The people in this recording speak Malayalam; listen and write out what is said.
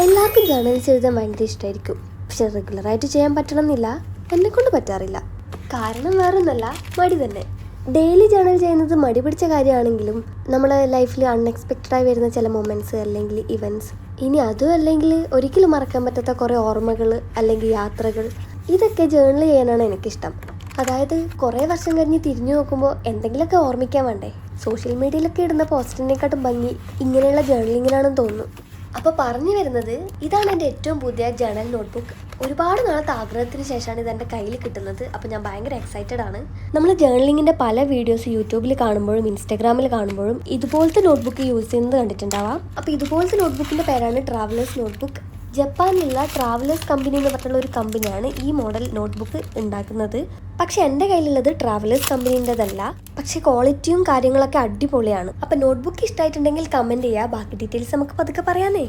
എല്ലാവർക്കും ജേർണൽസ് എഴുതാൻ ഭയങ്കര ഇഷ്ടമായിരിക്കും. പക്ഷെ റെഗുലറായിട്ട് ചെയ്യാൻ പറ്റണമെന്നില്ല. എന്നെക്കൊണ്ട് പറ്റാറില്ല. കാരണം വേറൊന്നല്ല, മടി തന്നെ. ഡെയിലി ജേർണൽ ചെയ്യുന്നത് മടി പിടിച്ച കാര്യമാണെങ്കിലും നമ്മുടെ ലൈഫിൽ അൺഎക്സ്പെക്റ്റഡായി വരുന്ന ചില മൊമെൻറ്റ്സ് അല്ലെങ്കിൽ ഇവൻറ്റ്സ്, ഇനി അതും അല്ലെങ്കിൽ ഒരിക്കലും മറക്കാൻ പറ്റാത്ത കുറേ ഓർമ്മകൾ അല്ലെങ്കിൽ യാത്രകൾ, ഇതൊക്കെ ജേർണൽ ചെയ്യാനാണ് എനിക്കിഷ്ടം. അതായത് കുറേ വർഷം കഴിഞ്ഞ് തിരിഞ്ഞു നോക്കുമ്പോൾ എന്തെങ്കിലുമൊക്കെ ഓർമ്മിക്കാൻ വേണ്ടേ. സോഷ്യൽ മീഡിയയിലൊക്കെ ഇടുന്ന പോസ്റ്റിനെക്കാട്ടും ഭംഗി ഇങ്ങനെയുള്ള ജേർണലിങ്ങിനാണെന്ന് തോന്നുന്നു. അപ്പോൾ പറഞ്ഞു വരുന്നത്, ഇതാണ് എൻ്റെ ഏറ്റവും പുതിയ ജേർണൽ നോട്ട്ബുക്ക്. ഒരുപാട് നാളത്തെ ആഗ്രഹത്തിന് ശേഷമാണ് ഇതെൻ്റെ കയ്യിൽ കിട്ടുന്നത്. അപ്പോൾ ഞാൻ ഭയങ്കര എക്സൈറ്റഡ് ആണ്. നമ്മൾ ജേർണലിങ്ങിൻ്റെ പല വീഡിയോസ് യൂട്യൂബിൽ കാണുമ്പോഴും ഇൻസ്റ്റാഗ്രാമിൽ കാണുമ്പോഴും ഇതുപോലത്തെ നോട്ട്ബുക്ക് യൂസ് ചെയ്യുന്നത് കണ്ടിട്ടുണ്ടാവാം. അപ്പോൾ ഇതുപോലത്തെ നോട്ട്ബുക്കിൻ്റെ പേരാണ് ട്രാവലേഴ്സ് നോട്ട്ബുക്ക്. ജപ്പാനിലുള്ള ട്രാവലേഴ്സ് കമ്പനി എന്ന് പറഞ്ഞുള്ള ഒരു കമ്പനിയാണ് ഈ മോഡൽ നോട്ട്ബുക്ക് ഉണ്ടാക്കുന്നത്. പക്ഷെ എൻ്റെ കയ്യിലുള്ളത് ട്രാവലേഴ്സ് കമ്പനീൻ്റെതല്ല. പക്ഷെ ക്വാളിറ്റിയും കാര്യങ്ങളൊക്കെ അടിപൊളിയാണ്. അപ്പോൾ നോട്ട്ബുക്ക് ഇഷ്ടമായിട്ടുണ്ടെങ്കിൽ കമൻറ്റ് ചെയ്യുക. ബാക്കി ഡീറ്റെയിൽസ് നമുക്ക് പതുക്കെ പറയാനേ.